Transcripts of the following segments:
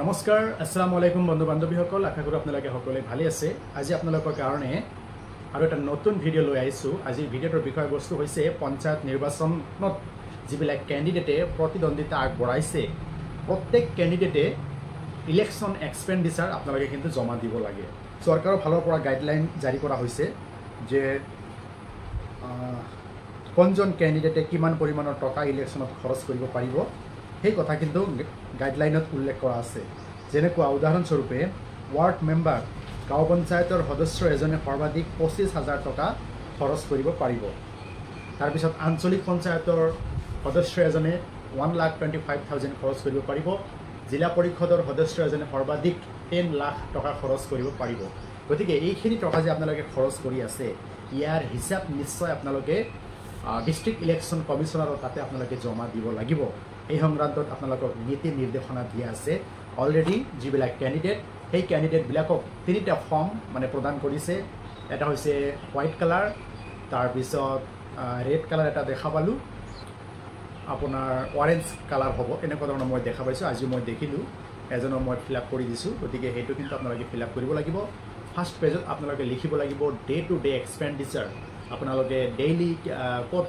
নমস্কাৰ আসসালামু আলাইকুম বন্ধু বান্ধৱীসকল আশা কৰোঁ আপোনালোকে সকলোৱে ভালে আছে আজি আপোনালোকৰ কাৰণে আৰু এটা নতুন ভিডিঅ' লৈ আহিছোঁ আজি ভিডিঅ'টোৰ বিষয়বস্তু হৈছে পঞ্চায়ত নিৰ্বাচনত যিবিলাক ক্যান্ডিডেটে প্ৰতিদ্বন্দ্বিতা আগবঢ়াইছে প্ৰত্যেক ক্যান্ডিডেটে ইলেকশ্যন এক্সপেন্ডিচাৰ আপোনালোকে কিন্তু জমা দিব লাগে চৰকাৰৰ ফালৰ পৰা গাইডলাইন জাৰি কৰা হৈছে যে কোনজন ক্যান্ডিডেটে কিমান পৰিমাণৰ টকা ইলেকশ্যনত খৰচ কৰিব পাৰিব সেই কথা কিন্তু গাইডলাইনত উল্লেখ কৰা আছে যেনেকুৱা উদাহৰণস্বৰূপে ওয়াৰ্ড মেম্বাৰ গাঁও পঞ্চায়তৰ সদস্য এজনে সৰ্বাধিক 25,000 টকা খৰচ কৰিব পাৰিব তাৰ পিছত আঞ্চলিক পঞ্চায়তৰ সদস্য এজনে 1,25,000 খৰচ কৰিব পাৰিব জিলা পৰিষদৰ সদস্য এজনে সৰ্বাধিক 10 লাখ টকা খৰচ কৰিব পাৰিব গতিকে এইখিনি টকা যে আপোনালোকে খৰচ কৰি আছে ইয়াৰ হিচাপ নিশ্চয় আপোনালোকে ডিস্ট্ৰিক্ট ইলেকশ্যন কমিশনাৰৰ তাতে আপোনালোকে জমা দিব লাগিব এই সংক্ৰান্তত আপোনালোকক নীতি নিৰ্দেশনা দিয়া আছে অলৰেডি যিবিলাক ক্যান্ডিডেট সেই ক্যান্ডিডেট বিলাকক তিনিটা ফৰ্ম মানে প্ৰদান কৰিছে এটা হৈছে হোৱাইট কালাৰ তাৰ পিছত ৰেড কালাৰ এটা দেখা পালো আপোনাৰ অৰেঞ্জ কালাৰ হ'ব এনেকুৱা ধৰণৰ মই দেখা পাইছো আজি মই দেখিলো এজনৰ মই ফিল আপ কৰি দিছো গতিকে হেতু কিন্তু আপোনালোকে ফিল আপ কৰিব লাগিব ফাৰ্স্ট পেজত আপোনালোকে লিখিব লাগিব ডে টু ডে এক্সপেন্ডিচাৰ আপোনালোকে ডেইলি ক'ত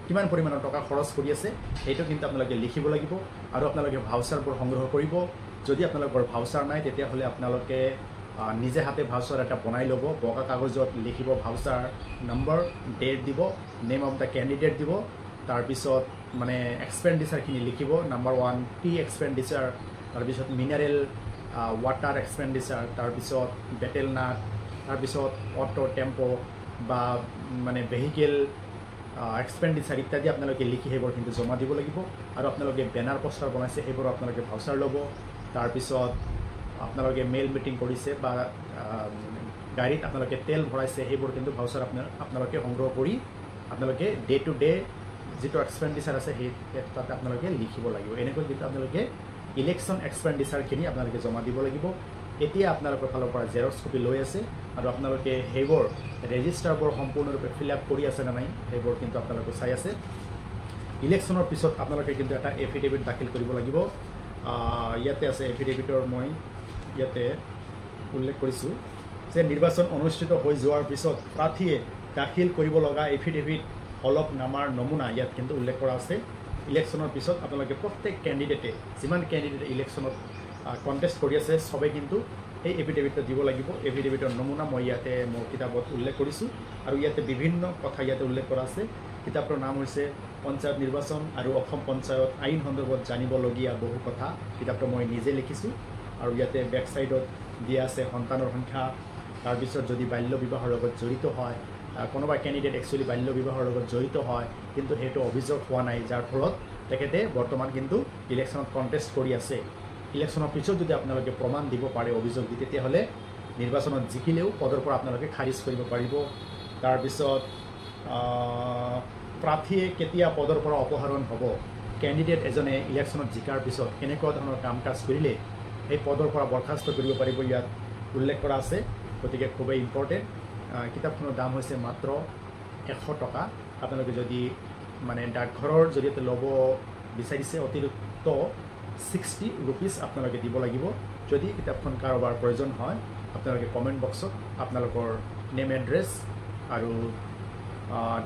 কিমান পৰিমাণৰ টকা খৰচ কৰি আছে এইটো কিন্তু আপোনালোকে লিখিব লাগিব আৰু আপোনালোকে ভাউচাৰবোৰ সংগ্ৰহ কৰিব যদি আপোনালোকৰ ভাউচাৰ নাই তেতিয়া হলে আপোনালোকে নিজে হাতে ভাউচাৰ এটা বনাই ল'ব বগা কাগজত লিখিব ভাউচাৰ নম্বৰ ডেট দিব নেম অফ দা ক্যান্ডিডেট দিব তাৰ পিছত মানে এক্সপেন্ডিচাৰখিনি লিখিব নম্বৰ 1 টি এক্সপেন্ডিচাৰ তাৰ পিছত মিনাৰেল ওয়াটাৰ এক্সপেন্ডিচাৰ তাৰ পিছত বেটেল নাট তাৰ পিছত অটো টেম্পো বা মানে ভেহিকেল এক্সপেন্ডিচাৰ ইত্যাদি আপোনালোকে লিখি হেবৰ কিন্তু জমা দিব লাগিব আৰু আপোনালোকে বেনাৰ পোষ্টাৰ বনাইছে হেবৰ আপোনালোকে ভাউচাৰ ল'ব তাৰ পিছত আপোনালোকে মেইল মিটিং কৰিছে বা গাড়ীত আপোনালোকে তেল ভৰাইছে হেবৰ কিন্তু ভাউচাৰ আপোনালোকে সংগ্ৰহ কৰি আপোনালোকে ডে টু ডে যেটো এক্সপেন্ডিচাৰ আছে সেই তাতে আপোনালোকে লিখিব লাগিব এনেকৈ কিন্তু আপোনালোকে ইলেকশ্যন এক্সপেন্ডিচাৰখিনি আপোনালোকে জমা দিব লাগিব এতিয়া আপোনালোকৰ ফালৰ পৰা জেৰক্স কপি লৈ আছে আৰু আপোনালোকে হেবৰ ৰেজিষ্টাৰবোৰ সম্পূৰ্ণৰূপে ফিল আপ কৰি আছে না নাই হেবৰ কিন্তু আপোনালোকে চাই আছে ইলেকশ্যনৰ পিছত আপোনালোকে কিন্তু এটা এফিডেভিট দাখিল কৰিব লাগিব ইয়াতে আছে এফিডেভিটৰ মই ইয়াতে উল্লেখ কৰিছো যে নিৰ্বাচন অনুষ্ঠিত হৈ যোৱাৰ পিছত প্ৰাৰ্থীয়ে দাখিল কৰিব লগা এফিডেভিট হলফনামাৰ নমুনা ইয়াত কিন্তু উল্লেখ কৰা আছে ইলেকশ্যনৰ পিছত আপোনালোকে প্ৰত্যেক ক্যান্ডিডেটে যিমান ক্যান্ডিডেট ইলেকশ্যনত কন্টেস্ট কৰি আছে সবে কিন্তু এই এফিডেভিটটো দিব লাগিব এফিডেভিটৰ নমুনা মই ইয়াতে মোৰ কিতাপত উল্লেখ কৰিছো আৰু ইয়াতে বিভিন্ন কথা ইয়াতে উল্লেখ কৰা আছে কিতাপৰ নাম হৈছে পঞ্চায়ত নিৰ্বাচন আৰু অসম পঞ্চায়ত আইন সন্দৰ্ভত জানিবলগীয়া বহু কথা কিতাপটো মই নিজে লিখিছো আৰু ইয়াতে বেক সাইডত দিয়া আছে সন্তানৰ সংখ্যা তাৰ পিছত যদি বাল্য বিবাহৰ লগত জড়িত হয় কোনোবা ক্যান্ডিডেট একচুয়ালি বাল্য বিবাহৰ লগত জড়িত হয় কিন্তু হেতু অভিযোগ হোৱা নাই যাৰ ফলত তেখেতে বৰ্তমান কিন্তু ইলেকশ্যনত কন্টেস্ট কৰি আছে ইলেকশ্যনৰ পিছত যদি আপোনালোকে প্ৰমাণ দিব পাৰে অভিযোগ দি তেতিয়া হলে নিৰ্বাচনত জিকিলেও পদৰ পৰা আপোনালোকে খাৰিজ কৰিব পাৰিব তাৰ পিছত প্ৰাৰ্থীয়ে কেতিয়া পদৰ পৰা অপহৰণ হ'ব ক্যান্ডিডেট এজনে ইলেকশ্যনত জিকাৰ পিছত কেনেকুৱা ধৰণৰ কাম কাজ কৰিলে এই পদৰ পৰা বৰখাস্ত কৰিব পাৰিব ইয়াত উল্লেখ কৰা আছে গতিকে খুবেই ইম্পৰ্টেন্ট কিতাপখনৰ দাম হৈছে মাত্ৰ 100 টকা আপোনালোকে যদি মানে ডাকঘৰৰ জৰিয়তে ল'ব বিচাৰিছে অতিৰিক্ত 60 rupees আপোনালোকে দিব লাগিব যদি কিতাপখন কাৰোবাৰ প্ৰয়োজন হয় আপোনালোকে কমেন্ট বক্সত আপোনালোকৰ নেম এড্ৰেছ আৰু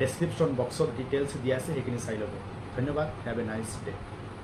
ডেসক্ৰিপশন বক্সত ডিটেইলছ দিয়া আছে সেইখিনি চাই ল'ব ধন্যবাদ হেভ এ নাইস ডে